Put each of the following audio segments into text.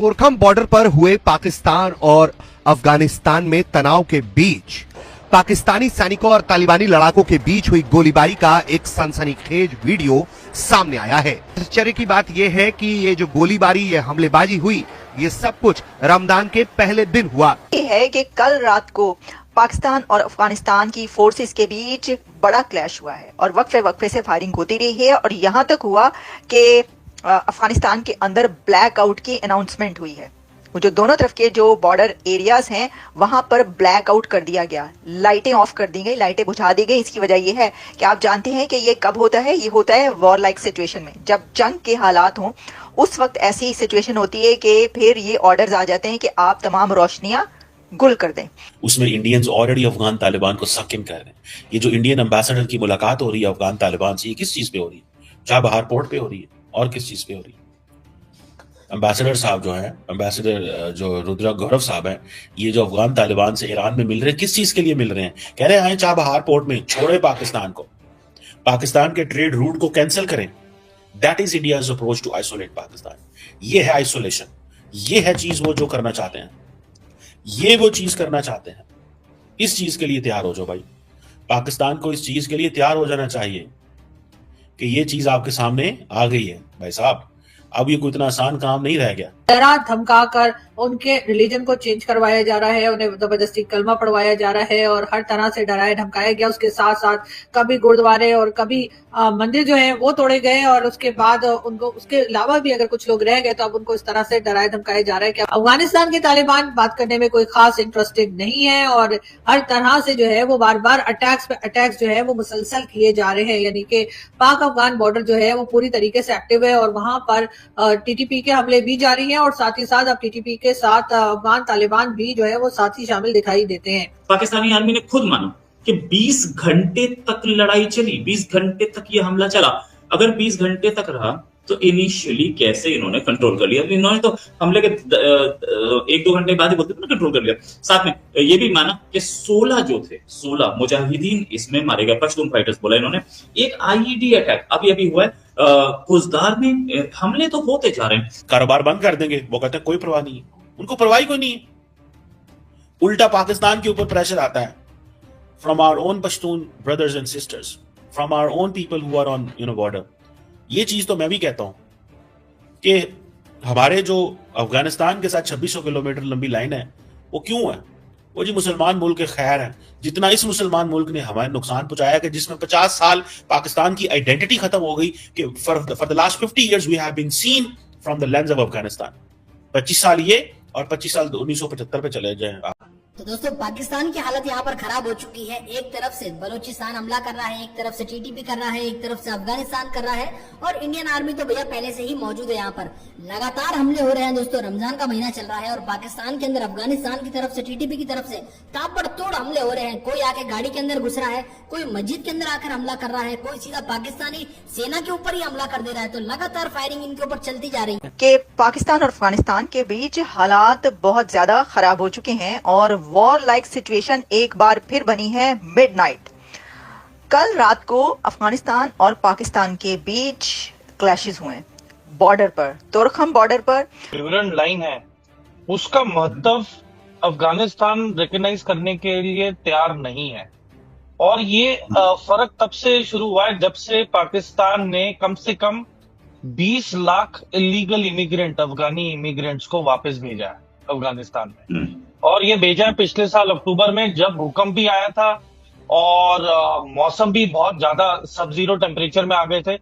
Torkham border पर हुए पाकिस्तान और अफगानिस्तान में तनाव के बीच पाकिस्तानी सैनिकों और तालिबानी लड़ाकों के बीच हुई गोलीबारी का एक सनसनीखेज वीडियो सामने आया है। आश्चर्य की बात यह है कि ये जो गोलीबारी, ये हमलेबाजी हुई, ये सब कुछ रमजान के पहले दिन हुआ। ये है कि कल रात को पाकिस्तान और अफगानिस्तान की फोर्सेस के बीच बड़ा क्लैश हुआ है और वक्फे वक्फे से फायरिंग होती रही है और यहाँ तक हुआ कि अफगानिस्तान के अंदर ब्लैकआउट की अनाउंसमेंट हुई है। वो जो दोनों तरफ के जो बॉर्डर एरियाज हैं वहां पर ब्लैकआउट कर दिया गया, लाइटें ऑफ कर दी गई, लाइटें बुझा दी गई। इसकी वजह यह है कि आप जानते हैं कि ये कब होता है, ये होता है वॉर लाइक सिचुएशन में, जब जंग के हालात हों उस वक्त ऐसी सिचुएशन होती है कि फिर ये ऑर्डर्स आ जाते हैं कि आप तमाम रोशनियां गुल कर दें। उसमें इंडियंस ऑलरेडी अफगान तालिबान को सक इन कर रहे हैं। ये जो इंडियन एम्बेसडर की मुलाकात हो रही है अफगान तालिबान से, ये किस चीज पे हो रही है? चाबहार पोर्ट पे हो रही है और किस चीज पे हो रही है? एम्बेसडर साहब जो है, एम्बेसडर जो रुद्रा गौरव साहब हैं, ये जो अफगान तालिबान से ईरान में मिल रहे हैं, किस चीज के लिए मिल रहे हैं? कह रहे हैं चाबहार पोर्ट में छोड़े पाकिस्तान को, पाकिस्तान के ट्रेड रूट को कैंसिल करें। That is India's approach to isolate Pakistan. ये है आइसोलेशन, ये है चीज वो जो करना चाहते हैं, ये वो चीज करना चाहते हैं। इस चीज के लिए तैयार हो जाओ भाई, पाकिस्तान को इस चीज के लिए तैयार हो जाना चाहिए कि ये चीज आपके सामने आ गई है भाई साहब। अब ये कोई इतना आसान काम नहीं रह गया। डरा धमका कर उनके रिलीजन को चेंज करवाया जा रहा है, उन्हें जबरदस्ती कलमा पढ़वाया जा रहा है और हर तरह से डराया धमकाया गया। उसके साथ साथ कभी गुरुद्वारे और कभी मंदिर जो है वो तोड़े गए और उसके बाद उनको, उसके अलावा भी अगर कुछ लोग रह गए तो अब उनको इस तरह से डराया धमकाया जा रहा है कि अफगानिस्तान के तालिबान बात करने में कोई खास इंटरेस्टेड नहीं है और हर तरह से जो है वो बार बार अटैक्स पे अटैक्स जो है वो मुसलसल किए जा रहे हैं। यानी कि पाक अफगान बॉर्डर जो है वो पूरी तरीके से एक्टिव है और वहां पर टीटीपी के हमले भी जारी हैं और साथ ही साथ अब टीटीपी के साथ अफगान तालिबान भी जो है वो साथ ही शामिल दिखाई देते हैं। पाकिस्तानी आर्मी ने खुद माना कि 20 घंटे तक लड़ाई चली, 20 घंटे तक ये हमला चला। अगर 20 घंटे तक रहा तो इनिशियली कैसे इन्होंने कंट्रोल कर लिया? इन्होंने तो हमले के 1-2 घंटे बाद ही बोलते थे ना कंट्रोल कर लिया। साथ में ये भी माना कि 16 जो थे, 16 मुजाहिदीन इसमें मारे गए, पश्तून फाइटर्स बोला इन्होंने। एक आईईडी अटैक अभी हुआ है कुजदार में। हमले तो होते जा रहे हैं। कारोबार बंद कर देंगे, वो कहते हैं कोई परवाह नहीं है, उनको परवाह ही कोई नहीं है। उल्टा पाकिस्तान के ऊपर प्रेशर आता है from our own Pashtun brothers and sisters, from our own people who are on border. ये चीज तो मैं भी कहता हूं कि हमारे जो अफगानिस्तान के साथ 2600 किलोमीटर लंबी लाइन है वो क्यों है? वो जी मुसलमान मुल्क के खैर है। जितना इस मुसलमान मुल्क ने हमारे नुकसान पहुंचाया कि जिसमें 50 साल पाकिस्तान की आइडेंटिटी खत्म हो गई कि for the last 50 years we have been seen from the lens of Afghanistan. 25 साल ये और 25 साल 1975 पे चले जाए। तो दोस्तों पाकिस्तान की हालत यहाँ पर खराब हो चुकी है। एक तरफ से बलूचिस्तान हमला कर रहा है, एक तरफ से टीटीपी कर रहा है, एक तरफ से अफगानिस्तान कर रहा है और इंडियन आर्मी तो भैया पहले से ही मौजूद है। यहाँ पर लगातार हमले हो रहे हैं दोस्तों। रमजान का महीना चल रहा है और पाकिस्तान के अंदर अफगानिस्तान की तरफ से, टीटीपी की तरफ से ताबड़तोड़ हमले हो रहे हैं। कोई आके गाड़ी के अंदर घुस रहा है, कोई मस्जिद के अंदर आकर हमला कर रहा है, कोई सीधा पाकिस्तानी सेना के ऊपर ही हमला कर दे रहा है। तो लगातार फायरिंग इनके ऊपर चलती जा रही है कि पाकिस्तान और अफगानिस्तान के बीच हालात बहुत ज्यादा खराब हो चुके हैं और वॉर लाइक सिचुएशन एक बार फिर बनी है मिडनाइट। कल रात को अफगानिस्तान और पाकिस्तान के बीच क्लैशेस हुए बॉर्डर पर, तोरखम बॉर्डर पर। डिविडेंड लाइन है, उसका महत्व अफगानिस्तान रिकॉग्नाइज करने के लिए तैयार नहीं है और ये फर्क तब से शुरू हुआ है जब से पाकिस्तान ने कम से कम 20 लाख इलीगल इमिग्रेंट, अफगानी इमिग्रेंट्स को वापस भेजा है अफगानिस्तान में। और ये भेजा है पिछले साल अक्टूबर में, जब भूकंप भी आया था और मौसम भी बहुत ज्यादा सब जीरो टेम्परेचर में आ गए थे।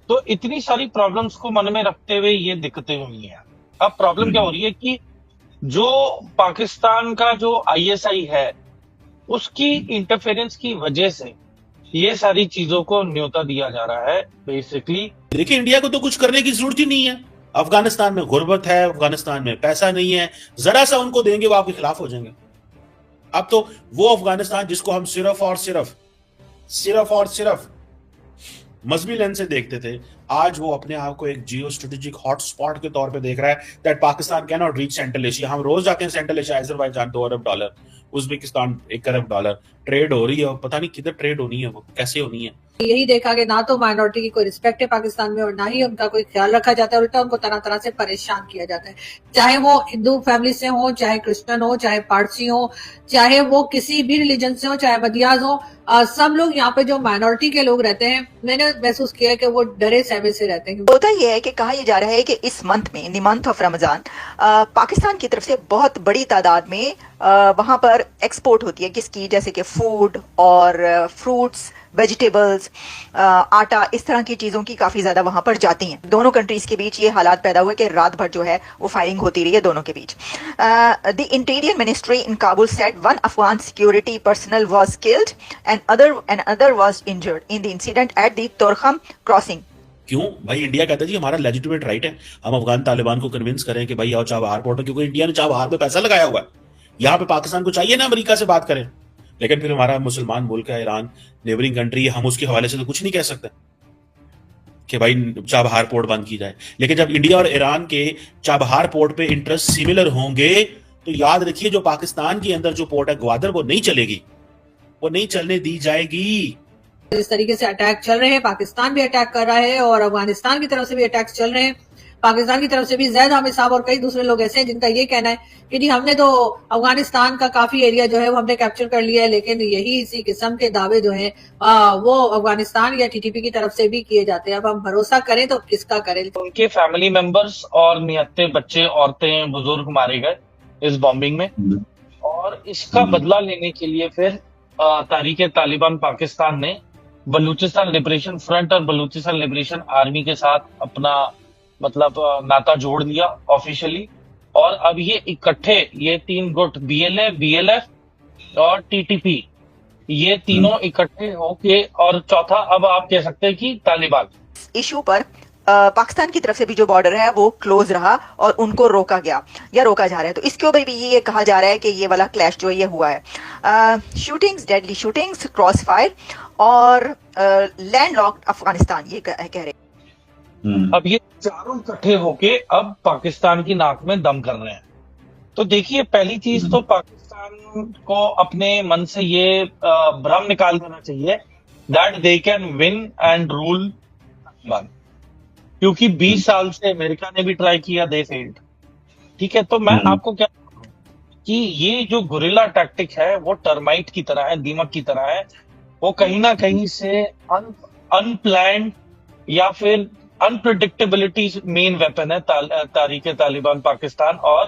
तो इतनी सारी प्रॉब्लम्स को मन में रखते हुए ये दिक्कतें हुई हैं। अब प्रॉब्लम क्या हो रही है कि जो पाकिस्तान का जो आईएसआई है उसकी इंटरफेरेंस की वजह से ये सारी चीजों को न्योता दिया जा रहा है बेसिकली। देखिए इंडिया को तो कुछ करने की जरूरत ही नहीं है। अफगानिस्तान में गुर्बत है, अफगानिस्तान में पैसा नहीं है, जरा सा उनको देंगे वो आपके खिलाफ हो जाएंगे। अब तो वो अफगानिस्तान जिसको हम सिर्फ और सिर्फ मजहबी लेंस से देखते थे, आज वो अपने आप को एक जियो स्ट्रेटेजिक हॉटस्पॉट के तौर पे देख रहा है that Pakistan can not reach central Asia. हम रोज जाते हैं सेंट्रल एशिया, अजरबैजान $2 अरब, उज्बेकिस्तान $1 खरब ट्रेड हो रही है, और पता नहीं किधर ट्रेड होनी है, वो कैसे होनी है। यही देखा कि ना तो माइनॉरिटी की कोई रिस्पेक्ट है पाकिस्तान में और ना ही उनका कोई ख्याल रखा जाता है, उल्टा उनको तरह तरह से परेशान किया जाता है, चाहे वो हिंदू फैमिली से हो, चाहे क्रिश्चियन हो, चाहे पारसी हो, चाहे वो किसी भी रिलीजन से हो, चाहे बदियाज हो। सब लोग यहाँ पे जो माइनॉरिटी के लोग रहते हैं, मैंने महसूस किया कि वो डरे सहमे से रहते हैं। होता यह है कि कहा यह जा रहा है कि इस मंथ में, in the month of Ramzan, Pakistan की तरफ से बहुत बड़ी तादाद में वहां पर एक्सपोर्ट होती है किसकी, जैसे कि फूड और फ्रूट्स, वेजिटेबल्स, आटा, इस तरह की चीजों की काफी ज्यादा वहां पर जाती हैं। दोनों कंट्रीज के बीच ये हालात पैदा हुए कि रात भर जो है वो फायरिंग होती रही है दोनों के बीच। The interior ministry in Kabul said 1 Afghan security personnel was killed and other was injured in the incident at the Torkham crossing. क्यों भाई? इंडिया कहता है जी हमारा लेजिटिमेट राइट है, हम अफगान तालिबान को कन्विंस करें कि भाई आओ चाबहार पोर्ट है, क्योंकि इंडिया ने चाबहार पे पैसा लगाया हुआ है। यहाँ पे पाकिस्तान को चाहिए ना अमेरिका से बात करें, लेकिन फिर हमारा मुसलमान मुल्क है ईरान, नेबरिंग कंट्री है, हम उसके हवाले से तो कुछ नहीं कह सकते कि भाई चाबहार पोर्ट बंद की जाए। लेकिन जब इंडिया और ईरान के चाबहार पोर्ट पे इंटरेस्ट सिमिलर होंगे तो याद रखिए जो पाकिस्तान के अंदर जो पोर्ट है ग्वादर, वो नहीं चलेगी, वो नहीं चलने दी जाएगी। जिस तरीके से अटैक चल रहे हैं, पाकिस्तान भी अटैक कर रहा है और अफगानिस्तान की तरफ से भी अटैक चल रहे हैं। पाकिस्तान की तरफ से भी जैद हामिद साहब और कई दूसरे लोग ऐसे हैं जिनका ये कहना है कि जी हमने तो अफगानिस्तान का काफी एरिया जो है वो हमने कैप्चर कर लिया है, लेकिन यही इसी किस्म के दावे जो हैं वो अफगानिस्तान या टीटीपी की तरफ से भी किए जाते हैं। अब हम भरोसा करें तो किसका करें? उनके फैमिली मेंबर्स और निहत्ते बच्चे, औरतें, बुजुर्ग मारे गए इस बॉम्बिंग में, और इसका बदला लेने के लिए फिर तारीके तालिबान पाकिस्तान ने बलूचिस्तान लिबरेशन फ्रंट और बलूचिस्तान लिबरेशन आर्मी के साथ अपना मतलब नाता जोड़ लिया ऑफिशियली, और अब ये इकट्ठे, ये 3 गुट BLA, BLF और TTP, ये तीनों इकट्ठे होके, और चौथा अब आप कह सकते हैं कि तालिबान। इशू पर पाकिस्तान की तरफ से भी जो बॉर्डर है वो क्लोज रहा और उनको रोका गया या रोका जा रहा है। तो इसके ऊपर भी ये कहा जा रहा है कि ये वाला क्लैश जो ये हुआ है, shootings, deadly shootings, cross fire और लैंडलॉक्ड अफगानिस्तान, ये कह रहे हैं। अब ये चारों इकट्ठे होके अब पाकिस्तान की नाक में दम कर रहे हैं। तो देखिए, पहली चीज तो पाकिस्तान को अपने मन से ये भ्रम निकाल देना चाहिए that they can win and rule, क्योंकि 20 साल से अमेरिका ने भी ट्राई किया, दे फेल्ड। ठीक है, तो मैं आपको क्या कि ये जो गुरिल्ला टैक्टिक है वो टर्माइट की तरह है, दीमक की तरह है। वो कहीं ना कहीं से अनप्लैन्ड या फिर अनप्रिडिक्टेबिलिटी मेन वेपन है तारीके तालिबान पाकिस्तान और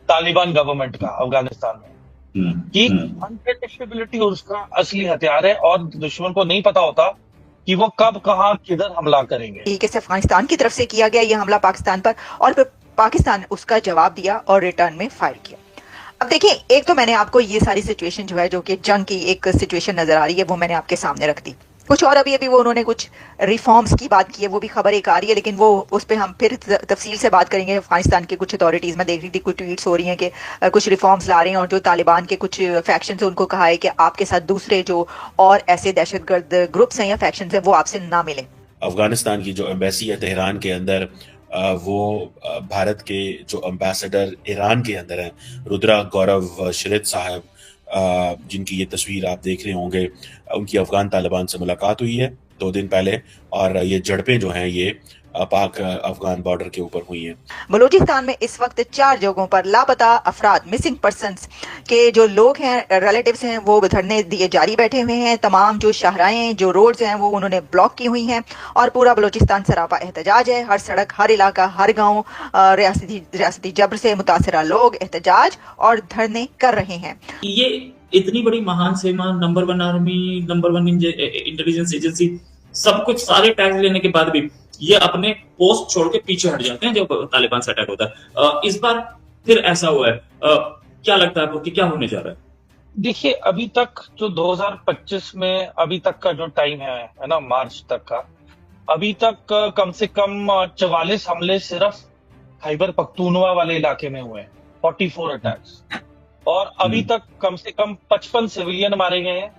तालिबान गवर्नमेंट का अफगानिस्तान में, कि अनप्रिडिक्टेबिलिटी उसका असली हथियार है और दुश्मन को नहीं पता होता कि वो कब, कहां, किधर हमला करेंगे। तरीके से अफगानिस्तान की तरफ से किया गया ये हमला पाकिस्तान पर, और फिर पाकिस्तान ने उसका जवाब दिया और रिटर्न में फायर किया। अब देखिए, एक तो मैंने आपको ये सारी सिचुएशन जो है, जो कि जंग की एक सिचुएशन नजर आ रही है, वो मैंने आपके सामने रख दी। कुछ और अभी वो उन्होंने कुछ रिफॉर्म्स की बात की है, वो भी खबर एक आ रही है, लेकिन वो उस पर हम फिर तफसील से बात करेंगे। अफगानिस्तान के कुछ अथॉरिटीज में देख रही थी, कुछ ट्वीट्स हो रही हैं कि कुछ रिफॉर्म्स ला रहे हैं, और जो तालिबान के कुछ फैक्शन है उनको कहा है कि आपके साथ दूसरे जो और ऐसे दहशतगर्द ग्रुप्स हैं या फैक्शन है वो आपसे ना मिले। अफगानिस्तान की जो एम्बेसी है तेहरान के अंदर, वो भारत के जो एम्बेसडर ईरान के अंदर हैं, रुद्रा गौरव शरीद साहब, जिनकी ये तस्वीर आप देख रहे होंगे, उनकी अफगान तालिबान से मुलाकात हुई है 2 दिन पहले, और ये झड़पें जो हैं ये पाक अफगान बॉर्डर के ऊपर हुई हैं। बलूचिस्तान में इस वक्त 4 जगहों पर लापता अफराद, मिसिंग पर्सन्स के जो लोग हैं, रिलेटिव्स हैं, वो धरने दिए जारी बैठे हुए हैं। तमाम जो शाहराएं, जो रोड्स हैं, वो उन्होंने ब्लॉक की हुई हैं, और पूरा बलूचिस्तान सरापा एहतजाज है। हर सड़क, हर इलाका, हर गांव, रियासती जबर से मुतासरा लोग एहतजाज और धरने कर रहे हैं। ये इतनी बड़ी महान सेना, number 1 army, number 1 intelligence agency, सब कुछ सारे टैक्स लेने के बाद भी ये अपने पोस्ट छोड़ के पीछे हट जाते हैं जब तालिबान से अटैक होता है। इस बार फिर ऐसा हुआ है, क्या लगता है आपको कि क्या होने जा रहा है? देखिए, अभी तक जो 2025 में अभी तक का जो टाइम है ना, मार्च तक का, अभी तक कम से कम 44 हमले सिर्फ खैबर पख्तूनवा वाले इलाके में हुए हैं, 44 अटैक्स, और अभी तक कम से कम 55 सिविलियन मारे गए हैं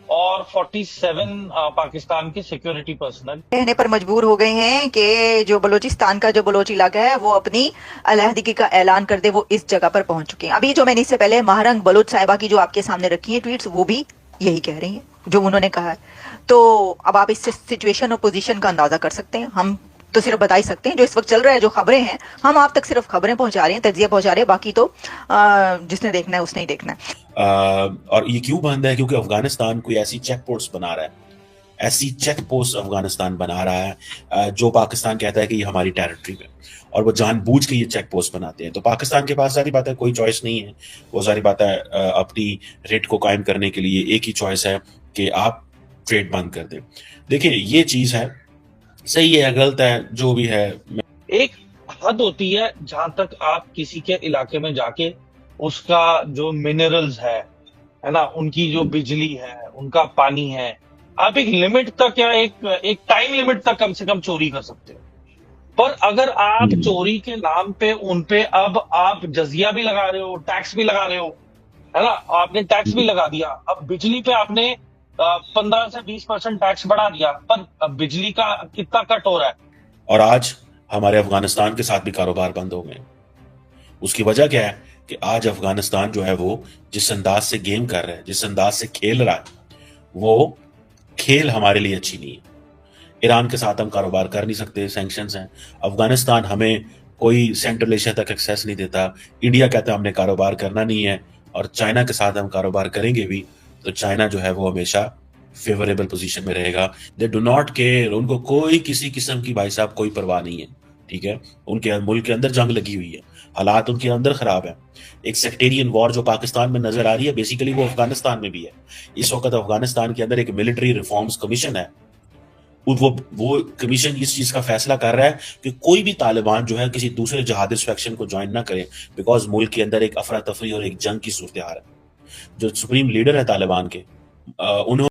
और 47 पाकिस्तान के सिक्योरिटी पर्सनल कहने पर मजबूर हो गए हैं कि जो बलूचिस्तान का जो बलोच इलाका है वो अपनी अलहदगी का ऐलान कर दे, वो इस जगह पर पहुंच चुके हैं। अभी जो मैंने इससे पहले महारंग बलोच साहिबा की जो आपके सामने रखी है ट्वीट्स, वो भी यही कह रही हैं जो उन्होंने कहा है। तो अब आप इस सिचुएशन और पोजीशन का अंदाजा कर सकते हैं। हम तो सिर्फ बता ही सकते हैं जो इस वक्त चल रहा है, जो खबरें हैं हम आप तक सिर्फ खबरें पहुंचा रहे हैं, तज्जिया पहुंचा रहे हैं, बाकी तो जिसने देखना है उसने ही देखना है। और ये क्यों बंद है? क्योंकि अफगानिस्तान कोई ऐसी चेक पोस्ट बना रहा है, ऐसी चेक पोस्ट अफगानिस्तान बना रहा है जो पाकिस्तान कहता है कि ये हमारी टेरिटरी में, और वो जानबूझ के ये चेक पोस्ट बनाते हैं। तो पाकिस्तान के पास सारी बात है, कोई चॉइस नहीं है। वो सारी बात है अपनी रेट को कायम करने के लिए एक ही चॉइस है कि आप ट्रेड बंद कर दें। देखिए ये चीज है, सही है गलत है जो भी है, एक हद होती है जहां तक आप किसी के इलाके में जाके उसका जो मिनरल्स है ना, उनकी जो बिजली है, उनका पानी है, आप एक लिमिट तक या एक टाइम लिमिट तक कम से कम चोरी कर सकते हो। पर अगर आप चोरी के नाम पे उनपे अब आप जजिया भी लगा रहे हो, टैक्स भी लगा रहे हो, है ना, आपने टैक्स भी लगा दिया, अब बिजली पे आपने 15 से 20% टैक्स बढ़ा दिया, पर अब बिजली का कितना कट हो रहा है? और आज हमारे अफगानिस्तान के साथ भी कारोबार बंद हो गए। उसकी वजह क्या है कि आज अफगानिस्तान जो है वो जिस अंदाज से गेम कर रहा है, जिस अंदाज से खेल रहा है, वो खेल हमारे लिए अच्छी नहीं है। ईरान के साथ हम कारोबार कर नहीं सकते, सैंक्शंस हैं। अफगानिस्तान हमें कोई सेंट्रल एशिया तक एक्सेस नहीं देता। इंडिया कहता है हमने कारोबार करना नहीं है, और चाइना के साथ हम कारोबार करेंगे भी तो चाइना जो है वो हमेशा फेवरेबल पोजीशन में रहेगा। दे डू नॉट केयर, उनको कोई किसी किस्म की भाई साहब कोई परवाह नहीं है, ठीक है। उनके मुल्क के अंदर जंग लगी हुई है, हालात उनके अंदर खराब है। एक सेक्टेरियन वॉर जो पाकिस्तान में नजर आ रही है, बेसिकली वो अफगानिस्तान में भी है। इस वक्त अफगानिस्तान के अंदर एक मिलिट्री रिफॉर्म्स कमीशन है, वो कमीशन इस चीज का फैसला कर रहा है कि कोई भी तालिबान जो है किसी दूसरे जहादिस्ट फैक्शन को ज्वाइन ना करे, बिकॉज मुल्क के अंदर एक अफरा तफरी और एक जंग की सूरत हाल है। जो सुप्रीम लीडर है तालिबान के, उन्होंने